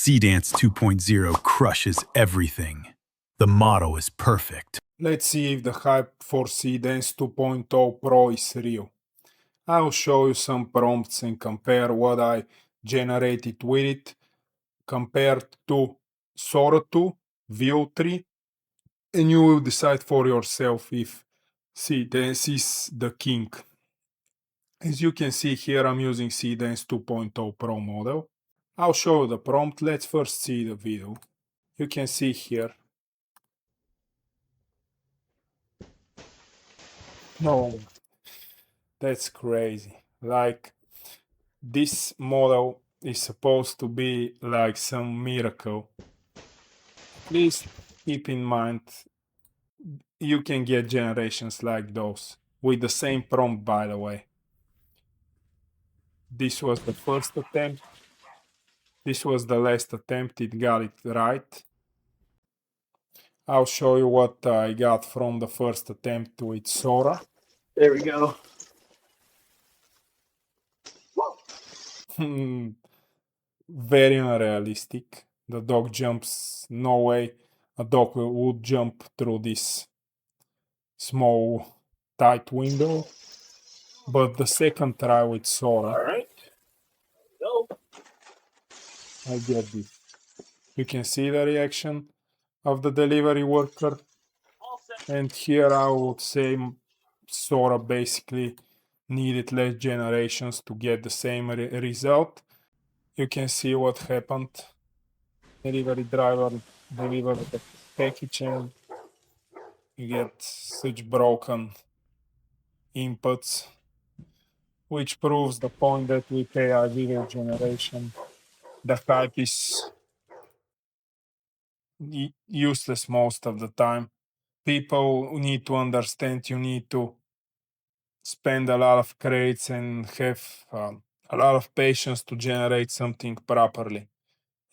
SEEDANCE 2.0 crushes everything. The model is perfect. Let's see if the hype for SEEDANCE 2.0 Pro is real. I'll show you some prompts and compare what I generated with it compared to Sora 2, VO3, and you will decide for yourself if SEEDANCE is the king. As you can see here, I'm using SEEDANCE 2.0 Pro model. I'll show you the prompt. Let's first see the video. You can see here. No, that's crazy. Like, this model is supposed to be like some miracle. Please keep in mind, you can get generations like those with the same prompt, by the way. This was the first attempt. This was the last attempt. It got it right. I'll show you what I got from the first attempt with Sora. There we go. Very unrealistic. The dog jumps, no way a dog would jump through this small tight window. But the second try with Sora, Alright. Go. I get this. You can see the reaction of the delivery worker. And here I would say Sora basically needed less generations to get the same result. You can see what happened. Delivery driver delivered the package and you get such broken inputs, which proves the point that with AI video generation, the hype is useless most of the time. People need to understand you need to spend a lot of credits and have a lot of patience to generate something properly.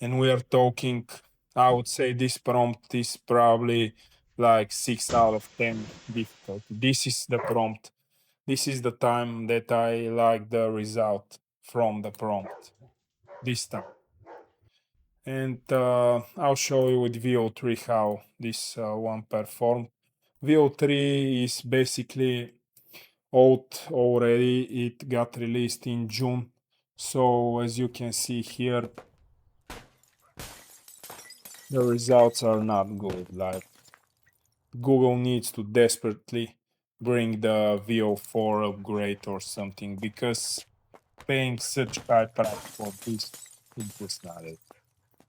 And we are talking, I would say this prompt is probably like 6 out of 10 difficult. This is the prompt. This is the time that I like the result from the prompt. This time. And I'll show you with VO3 how this one performed. VO3 is basically out already. It got released in June. So as you can see here, the results are not good. Like, Google needs to desperately bring the VO4 upgrade or something, because paying such high price for this is just not it.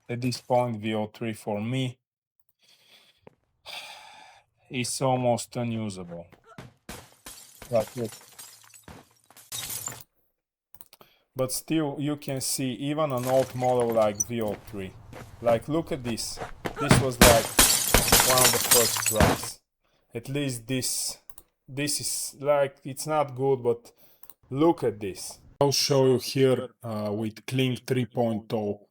At this point, VO3 for me is almost unusable. But still, you can see even an old model like VO3. Like, look at this. This was like one of the first tries. At least this is like, it's not good, but look at this. I'll show you here with Kling 3.0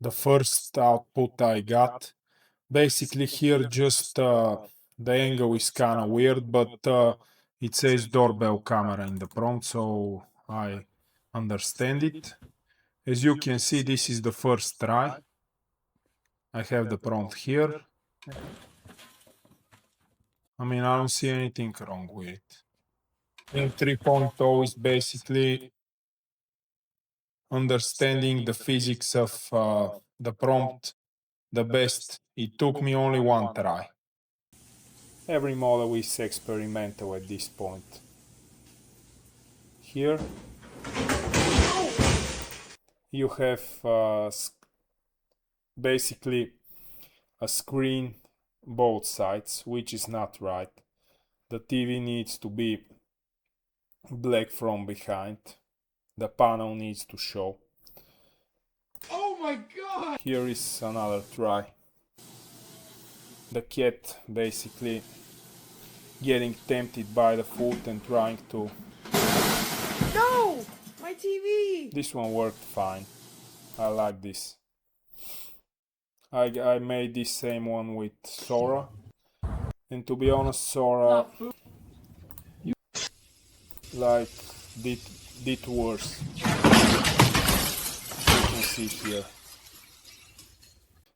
the first output I got. Basically here just the angle is kind of weird, but it says doorbell camera in the prompt, so I understand it. As you can see, this is the first try. I have the prompt here. I mean, I don't see anything wrong with it. And 3.0 is basically understanding the physics of the prompt the best. It took me only one try. Every model is experimental at this point. Here you have basically a screen both sides, which is not right. The TV needs to be black from behind. The panel needs to show. Oh my god! Here is another try. The cat basically getting tempted by the food and trying to... No! My TV! This one worked fine. I like this. I made this same one with Sora. And to be honest, Sora like did worse. You can see here.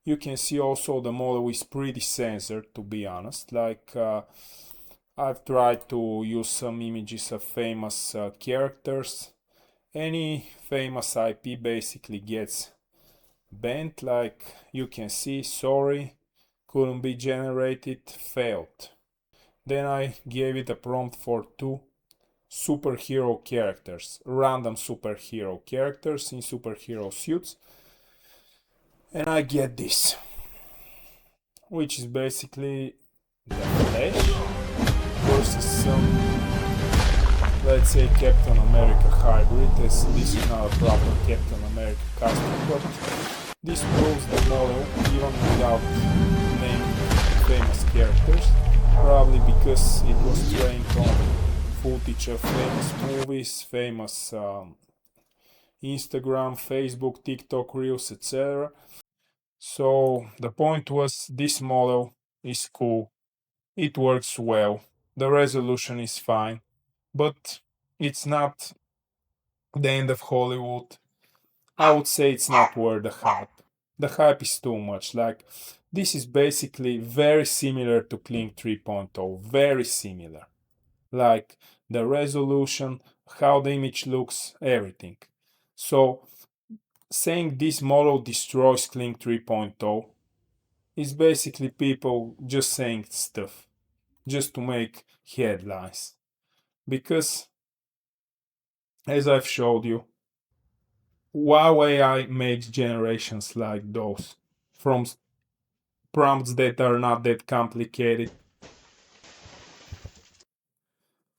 You can see also the model is pretty censored, to be honest. Like I've tried to use some images of famous characters. Any famous IP basically gets banned. Like you can see, sorry, couldn't be generated, failed. Then I gave it a prompt for two superhero characters, random superhero characters in superhero suits, and I get this, which is basically the Flash versus some, let's say, Captain America hybrid, as this is not a proper Captain America costume, but this proves the model even without naming famous characters, probably because it was trained on footage of famous movies, famous Instagram, Facebook, TikTok reels, etc. So the point was, this model is cool, it works well, the resolution is fine, but it's not the end of Hollywood. I would say it's not worth the hype. The hype is too much. Like, this is basically very similar to Kling 3.0, very similar. Like the resolution, how the image looks, everything. So saying this model destroys Kling 3.0 is basically people just saying stuff just to make headlines. Because, as I've showed you, wow, AI makes generations like those from prompts that are not that complicated.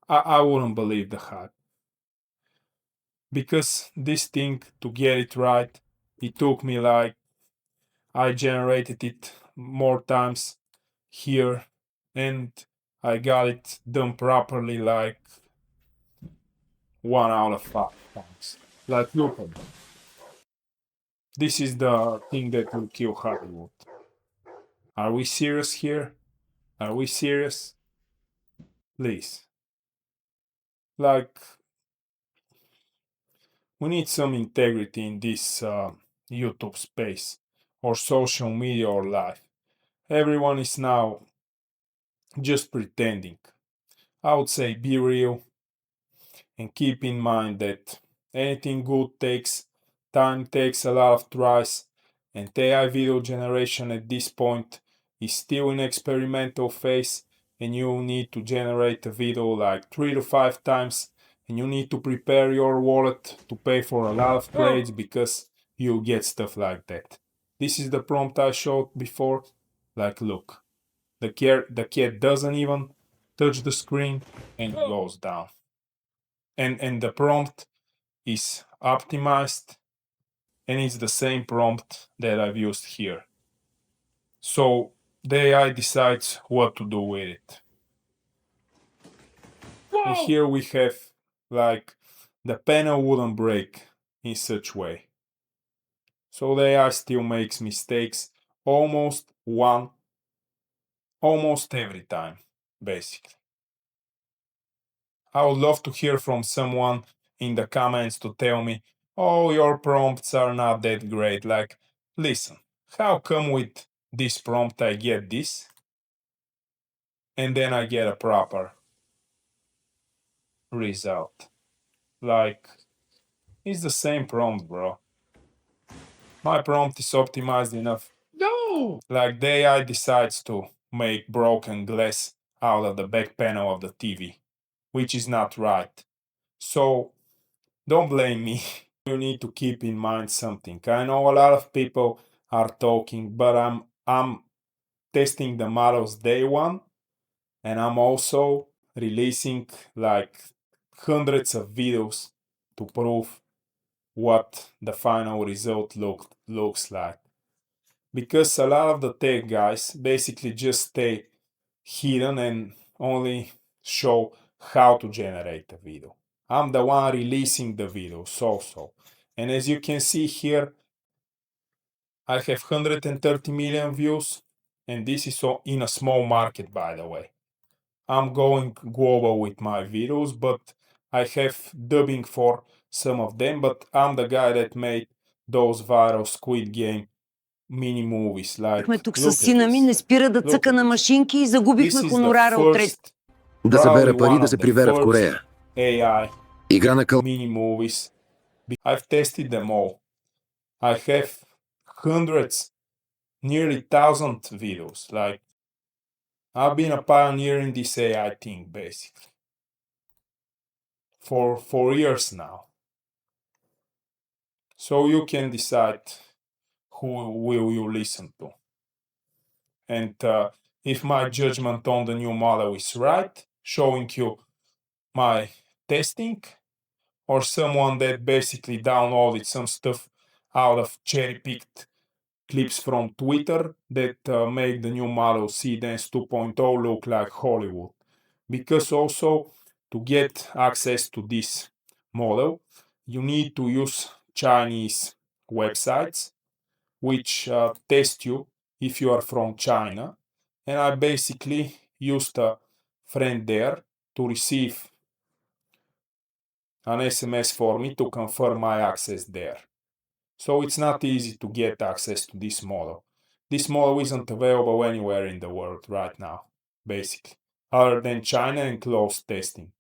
I wouldn't believe the hype. Because this thing, to get it right, it took me like, I generated it more times here and I got it done properly like 1 out of 5 times. Like, look at that. This is the thing that will kill Hollywood. Are we serious here? Are we serious? Please. Like, we need some integrity in this YouTube space or social media or life. Everyone is now just pretending. I would say be real and keep in mind that anything good takes time, takes a lot of tries, and AI video generation at this point is still in experimental phase, and you need to generate a video like 3 to 5 times, and you need to prepare your wallet to pay for a lot of grades because you'll get stuff like that. This is the prompt I showed before. Like, look, the cat doesn't even touch the screen and goes down. And the prompt is optimized, and it's the same prompt that I've used here. So the AI decides what to do with it. And here we have, like, the panel wouldn't break in such way. So the AI still makes mistakes almost every time, basically. I would love to hear from someone in the comments to tell me, oh, your prompts are not that great. Like, listen, how come with this prompt I get this? And then I get a proper result. Like, it's the same prompt, bro. My prompt is optimized enough. No! Like, the AI decides to make broken glass out of the back panel of the TV, which is not right. So, don't blame me. You need to keep in mind something. I know a lot of people are talking, but I'm testing the models day one, and I'm also releasing like hundreds of videos to prove what the final result looks like. Because a lot of the tech guys basically just stay hidden and only show how to generate a video. I'm the one releasing the videos also. And as you can see here, I have 130 million views, and this is in a small market, by the way. I'm going global with my videos, but I have dubbing for some of them, but I'm the guy that made those viral Squid Game mini movies. Like, Бяхме тук look с at сина ми, this. не спира да Look цъка at на this. машинки и This загубихме is the хонорара от трети. first, Да probably събера пари one да of се the привера в first Корея. AI Игра на къл... mini movies. I've tested them all. I have hundreds, nearly 1,000 videos. Like, I've been a pioneer in this AI thing, basically, for years now. So you can decide who will you listen to. And if my judgment on the new model is right, showing you my testing, or someone that basically downloaded some stuff out of cherry-picked clips from Twitter that make the new model SEEDANCE 2.0 look like Hollywood. Because also, to get access to this model, you need to use Chinese websites which test you if you are from China. And I basically used a friend there to receive an SMS for me to confirm my access there. So it's not easy to get access to this model. This model isn't available anywhere in the world right now, basically, other than China and closed testing.